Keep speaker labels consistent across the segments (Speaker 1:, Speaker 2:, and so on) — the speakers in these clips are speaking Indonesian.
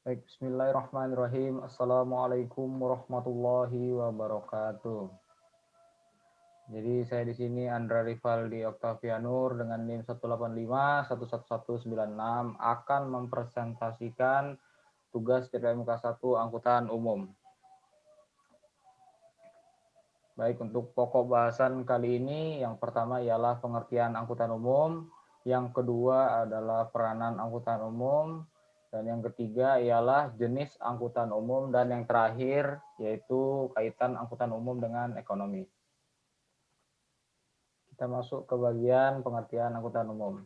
Speaker 1: Baik, bismillahirrahmanirrahim. Assalamualaikum warahmatullahi wabarakatuh. Jadi saya di sini Andra Rivaldi Oktavianur dengan NIM 185 11196 akan mempresentasikan tugas TPMK 1 Angkutan Umum. Baik, untuk pokok bahasan kali ini yang pertama ialah pengertian angkutan umum, yang kedua adalah peranan angkutan umum, dan yang ketiga ialah jenis angkutan umum, dan yang terakhir yaitu kaitan angkutan umum dengan ekonomi. Kita masuk ke bagian pengertian angkutan umum.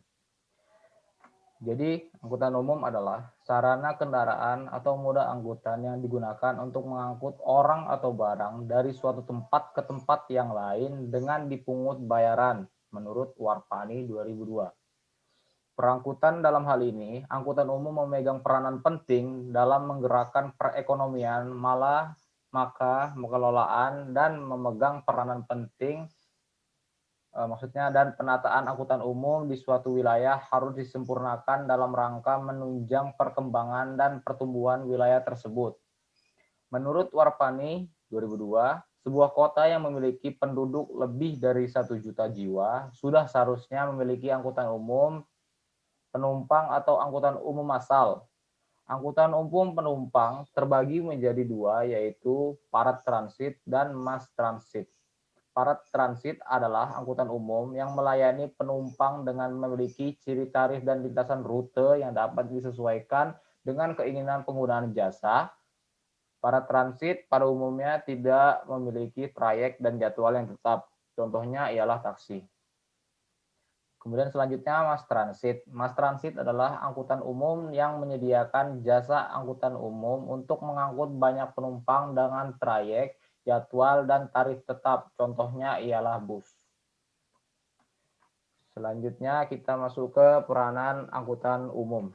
Speaker 1: Jadi, angkutan umum adalah sarana kendaraan atau moda angkutan yang digunakan untuk mengangkut orang atau barang dari suatu tempat ke tempat yang lain dengan dipungut bayaran menurut Warpani 2002. Perangkutan dalam hal ini, angkutan umum memegang peranan penting dalam menggerakkan perekonomian, maka pengelolaan dan memegang peranan penting dan penataan angkutan umum di suatu wilayah harus disempurnakan dalam rangka menunjang perkembangan dan pertumbuhan wilayah tersebut. Menurut Warpani 2002, sebuah kota yang memiliki penduduk lebih dari 1 juta jiwa sudah seharusnya memiliki angkutan umum penumpang atau angkutan umum massal. Angkutan umum penumpang terbagi menjadi dua, yaitu parat transit dan mass transit. Parat transit adalah angkutan umum yang melayani penumpang dengan memiliki ciri tarif dan lintasan rute yang dapat disesuaikan dengan keinginan penggunaan jasa. Parat transit pada umumnya tidak memiliki trayek dan jadwal yang tetap. Contohnya ialah taksi. Kemudian selanjutnya mass transit. Mass transit adalah angkutan umum yang menyediakan jasa angkutan umum untuk mengangkut banyak penumpang dengan trayek, jadwal, dan tarif tetap. Contohnya ialah bus. Selanjutnya kita masuk ke peranan angkutan umum.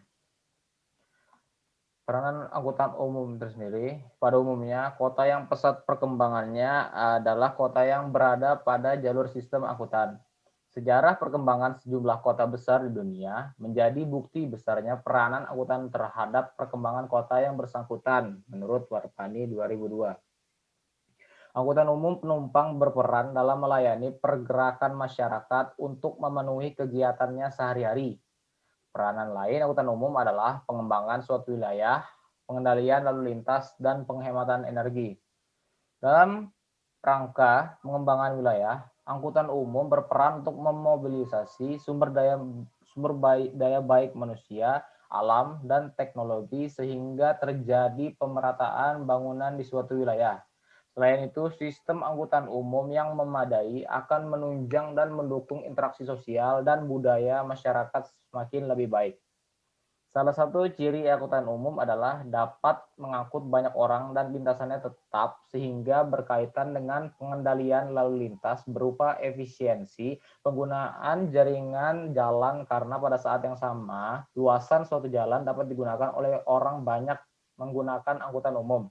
Speaker 1: Peranan angkutan umum tersendiri, pada umumnya kota yang pesat perkembangannya adalah kota yang berada pada jalur sistem angkutan. Sejarah perkembangan sejumlah kota besar di dunia menjadi bukti besarnya peranan angkutan terhadap perkembangan kota yang bersangkutan, menurut Warpani 2002. Angkutan umum penumpang berperan dalam melayani pergerakan masyarakat untuk memenuhi kegiatannya sehari-hari. Peranan lain angkutan umum adalah pengembangan suatu wilayah, pengendalian lalu lintas, dan penghematan energi. Dalam rangka pengembangan wilayah, angkutan umum berperan untuk memobilisasi sumber daya baik manusia, alam, dan teknologi sehingga terjadi pemerataan bangunan di suatu wilayah. Selain itu, sistem angkutan umum yang memadai akan menunjang dan mendukung interaksi sosial dan budaya masyarakat semakin lebih baik. Salah satu ciri angkutan umum adalah dapat mengangkut banyak orang dan lintasannya tetap sehingga berkaitan dengan pengendalian lalu lintas berupa efisiensi penggunaan jaringan jalan karena pada saat yang sama luasan suatu jalan dapat digunakan oleh orang banyak menggunakan angkutan umum.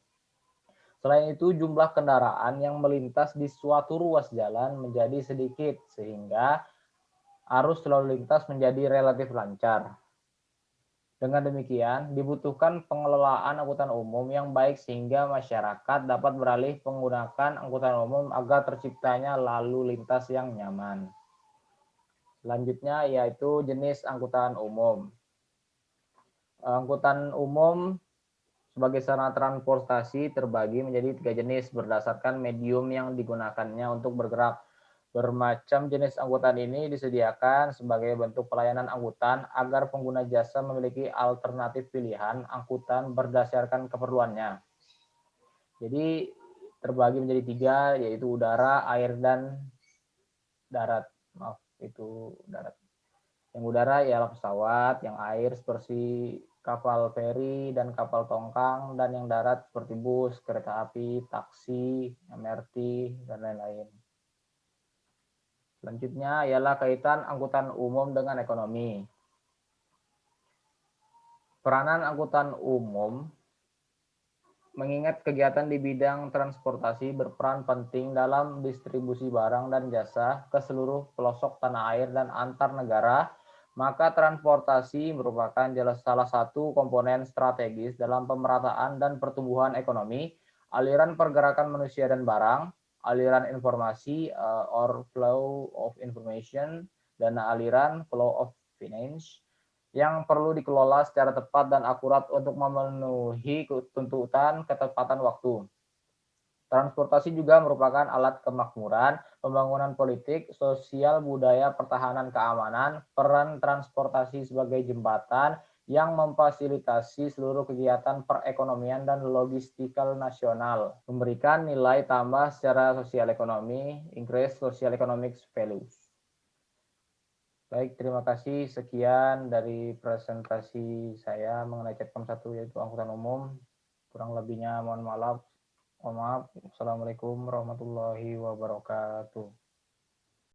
Speaker 1: Selain itu, jumlah kendaraan yang melintas di suatu ruas jalan menjadi sedikit sehingga arus lalu lintas menjadi relatif lancar. Dengan demikian, dibutuhkan pengelolaan angkutan umum yang baik sehingga masyarakat dapat beralih menggunakan angkutan umum agar terciptanya lalu lintas yang nyaman. Selanjutnya yaitu jenis angkutan umum. Angkutan umum sebagai sarana transportasi terbagi menjadi 3 jenis berdasarkan medium yang digunakannya untuk bergerak. Bermacam jenis angkutan ini disediakan sebagai bentuk pelayanan angkutan agar pengguna jasa memiliki alternatif pilihan angkutan berdasarkan keperluannya. Jadi terbagi menjadi 3, yaitu udara, air, dan darat. Maaf, itu darat. Yang udara ialah pesawat, yang air seperti kapal feri dan kapal tongkang, dan yang darat seperti bus, kereta api, taksi, MRT, dan lain-lain. Selanjutnya ialah kaitan angkutan umum dengan ekonomi. Peranan angkutan umum mengingat kegiatan di bidang transportasi berperan penting dalam distribusi barang dan jasa ke seluruh pelosok tanah air dan antar negara maka transportasi merupakan salah satu komponen strategis dalam pemerataan dan pertumbuhan ekonomi, aliran pergerakan manusia dan barang, aliran informasi or flow of information, dan aliran flow of finance yang perlu dikelola secara tepat dan akurat untuk memenuhi tuntutan ketepatan waktu. Transportasi juga merupakan alat kemakmuran, pembangunan politik, sosial, budaya, pertahanan, keamanan. Peran transportasi sebagai jembatan yang memfasilitasi seluruh kegiatan perekonomian dan logistikal nasional, memberikan nilai tambah secara sosial ekonomi, increase social economic values. Baik, terima kasih. Sekian dari presentasi saya mengenai Cekcom 1 yaitu angkutan umum. Kurang lebihnya mohon maaf. Assalamualaikum warahmatullahi wabarakatuh.